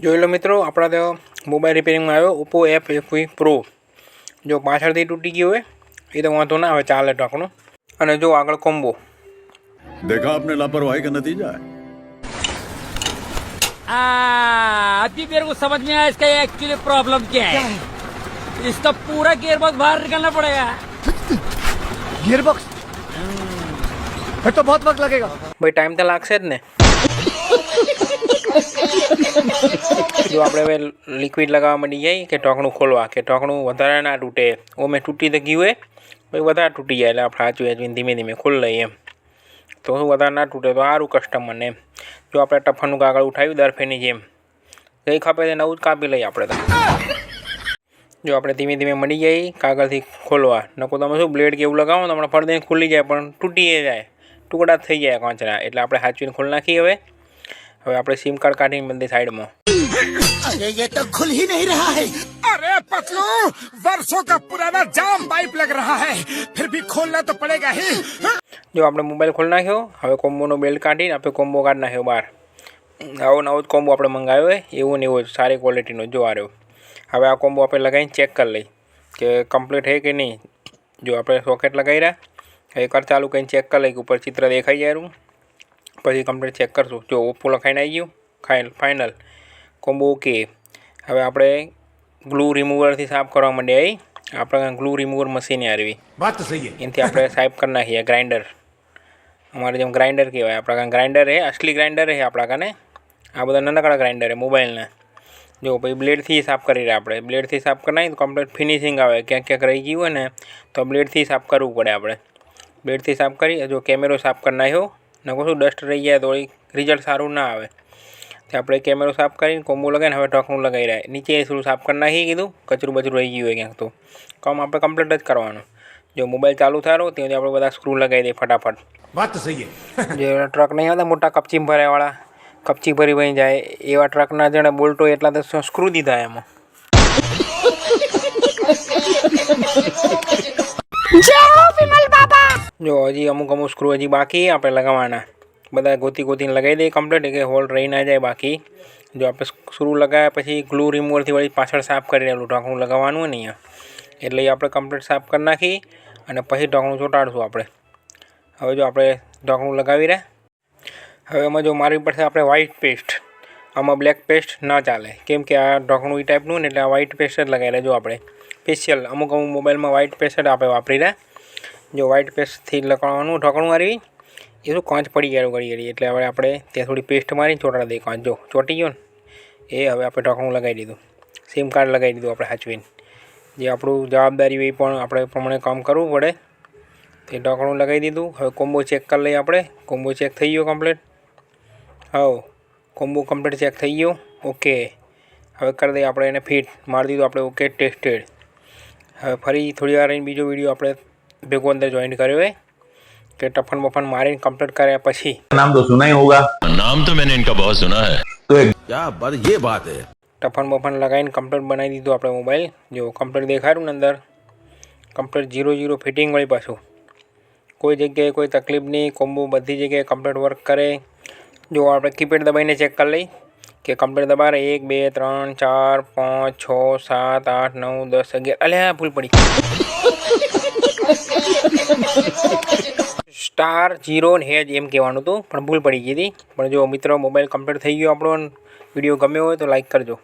જોઈ લો મિત્રો, આપણા ત્યાં મોબાઈલ રિપેરિંગમાં આવ્યો ઓપ્પો F21 પ્રો। જો પાછળથી તૂટી ગયું હોય એ તો વાંધો ના આવે, ચાલે ઢાંકણું। અને જો આગળ કોમ્બો देखा आपने लापरवाही का नतीजा है। अभी मेरे को समझ में आया इसका एक्चुअली प्रॉब्लम क्या है। इसका पूरा गियरबॉक्स बाहर निकालना पड़ेगा। गियरबॉक्स फिर तो बहुत वक्त लगेगा भाई, टाइम तो लागશે જ ને। જો આપણે હવે લિક્વિડ લગાવવા માંડી જાય કે ઢાંકણું ખોલવા કે ઢાંકણું વધારે ના તૂટે, ઓમે તૂટી તો ગયું હોય ભાઈ, વધારે તૂટી જાય એટલે આપણે સાચવીને ધીમે ધીમે ખોલી લઈએ એમ, તો શું વધારે ના તૂટે તો સારું કસ્ટમરને એમ। જો આપણે ટફનનું કાગળ ઉઠાવ્યું દરફેની જેમ, જઈ ખપે તો નવું જ કાપી લઈએ આપણે તો। જો આપણે ધીમે ધીમે મળી જાય કાગળથી ખોલવા, નકો તમે શું બ્લેડ કે એવું લગાવો તો હમણાં ફરદીને ખુલી જાય પણ તૂટી જાય, ટુકડા થઈ જાય કાચના, એટલે આપણે સાચવીને ખોલી નાખીએ। હવે આપણે સિમ કાર્ડ કાઢીને બધી સાઈડમાં। अरे ये तो खुल ही नहीं रहा है। अरे पतलू, वर्षों का पुराना जाम पाइप लग रहा है, फिर भी खोलना तो पड़ेगा ही। जो આપણે મોબાઈલ ખોલી નાખ્યો, હવે કોમ્બોનો બેલ્ટ કાઢીને આપણે કોમ્બો કાઢી નાખ્યો બહાર। આવો નવો જ કોમ્બો આપણે મંગાવ્યો હોય, એવો ને એવો જ સારી ક્વોલિટીનો જો આ રહ્યો। હવે આ કોમ્બો આપણે લગાવીને ચેક કરી લઈએ કે કમ્પ્લીટ છે કે નહીં। જો આપણે સોકેટ લગાવી રહ્યા, એકવાર ચાલુ કરીને ચેક કરી લઈએ કે ઉપર ચિત્ર દેખાઈ જાય, પછી કમ્પ્લીટ ચેક કરશું। જો ઓપ્પો લખાઈને આવી ગયું, ફાઇનલ કોમ્બો ઓકે। હવે આપણે ગ્લુ રિમૂવરથી સાફ કરવા માંડીએ। આપણે ગ્લુ રિમૂવર મશીન આવી, बात तो सही है। એનાથી આપણે સાફ કરી નાખીએ। ગ્રાઇન્ડર, અમારે જેમ ગ્રાઇન્ડર કહેવાય, આપણા કાંઈ ગ્રાઇન્ડર છે, असली ગ્રાઇન્ડર છે આપણા કાને। આ બધા નાનકડા ગ્રાઇન્ડર છે મોબાઈલના। જો પછી બ્લેડથી સાફ કરી રહ્યા આપણે, બ્લેડથી સાફ કરી નાખીએ તો કમ્પ્લીટ ફિનિશિંગ આવે। ક્યાંક ક્યાંક રહી ગયું હોય ને તો બ્લેડથી સાફ કરવું પડે આપણે। બ્લેડથી સાફ કરી, જો કેમેરો સાફ કરી નાખ્યો, નકો શું ડસ્ટ રહી જાય તો રિઝલ્ટ સારું ના આવે। તો આપણે કેમેરો સાફ કરીને કોમ્બો લગાવીને હવે ઢાંકણું લગાવી રહ્યા। નીચે થોડું સાફ કરી નાખી કીધું, કચરું બચરું રહી ગયું હોય ક્યાંક તો કામ આપણે કમ્પ્લીટ જ કરવાનું। જો મોબાઈલ ચાલુ થાય ત્યાંથી આપણે બધા સ્ક્રૂ લગાવી દઈએ ફટાફટ। बात तो सही है। જે ટ્રક નહીં આવતા મોટા કપચી ભરાવાળા, કપચી ભરી ભરી જાય એવા ટ્રકના જણે બોલ્ટો એટલા તો સ્ક્રૂ દીધા એમાં। જો હજી અમુક સ્ક્રૂ હજી બાકી આપણે લગાવવાના, બધા ગોતી ગોતીને લગાવી દઈએ કમ્પ્લીટ કે હોલ રહી ના જાય બાકી। જો આપણે સ્ક્રૂ લગાવ્યા પછી ગ્લુ રિમૂવરથી વળી પાછળ સાફ કરી રહેલું ઢાંકણું લગાવવાનું હોય ને અહીંયા, એટલે આપણે કમ્પ્લીટ સાફ કરી નાખી અને પછી ઢાંકણું ચોંટાડશું આપણે। હવે જો આપણે ઢાંકણું લગાવી રહ્યા, હવે એમાં જો મારવી પડશે આપણે વ્હાઇટ પેસ્ટ। આમાં બ્લેક પેસ્ટ ન ચાલે, કેમ કે આ ઢાંકણું એ ટાઈપનું ને એટલે આ વ્હાઇટ પેસ્ટ જ લગાવી રહ્યા। જો આપણે સ્પેશિયલ અમુક મોબાઈલમાં વ્હાઇટ પેસ્ટ જ આપણે વાપરી રહ્યા। જો વ્હાઇટ પેસ્ટથી લગાવવાનું ઢાંકણું મારી, એ શું કાંચ પડી ગયા ઘડી ઘડી, એટલે હવે આપણે ત્યાં થોડી પેસ્ટ મારીને ચોંટાડી દઈએ કાંચ। જો ચોંટી ગયો ને એ હવે આપણે ઢાંકણું લગાવી દીધું, સિમ કાર્ડ લગાવી દીધું આપણે સાચવીને। જે આપણું જવાબદારી હોય એ પણ આપણે પ્રમાણે કામ કરવું પડે। તે ઢાંકણું લગાવી દીધું। હવે કોમ્બો ચેક કરી લઈએ આપણે। કોમ્બો ચેક થઈ ગયો કમ્પ્લીટ। હા, કોમ્બો કમ્પ્લીટ ચેક થઈ ગયો, ઓકે। હવે કરી દઈએ આપણે એને ફિટ, મારી દીધું આપણે ઓકે ટેસ્ટેડ। હવે ફરી થોડી વાર રહીને બીજો વિડીયો આપણે ભેગો અંદર જોઈન્ટ કર્યો હોય કે ટફન બફન મારીને કમ્પ્લીટ કર્યા પછી। नाम तो सुना ही होगा। नाम तो मैंने इनका बहुत सुना है। तो क्या बात, ये बात है। ટફન બફન લગાવીને કમ્પ્લીટ બનાવી દીધું આપણે મોબાઈલ। જો કમ્પ્લીટ દેખાડું ને અંદર કમ્પ્લીટ 0-0 ફિટિંગ વળી પાછું, કોઈ જગ્યાએ કોઈ તકલીફ નહીં, કોમ્બો બધી જગ્યાએ કમ્પ્લીટ વર્ક કરે। જો આપણે કીપેડ દબાઈને ચેક કરી લઈ કે કમ્પ્લીટ દબાવે 1 2 3 4 5 6 7 8 9 10 11, અલ્યા ભૂલ પડી, *0 હેજ એમ કહેવાનું હતું પણ ભૂલ પડી ગઈ હતી। પણ જો મિત્રો મોબાઈલ કમ્પ્લીટ થઈ ગયો આપણો, વિડીયો ગમ્યો હોય તો લાઈક કરજો।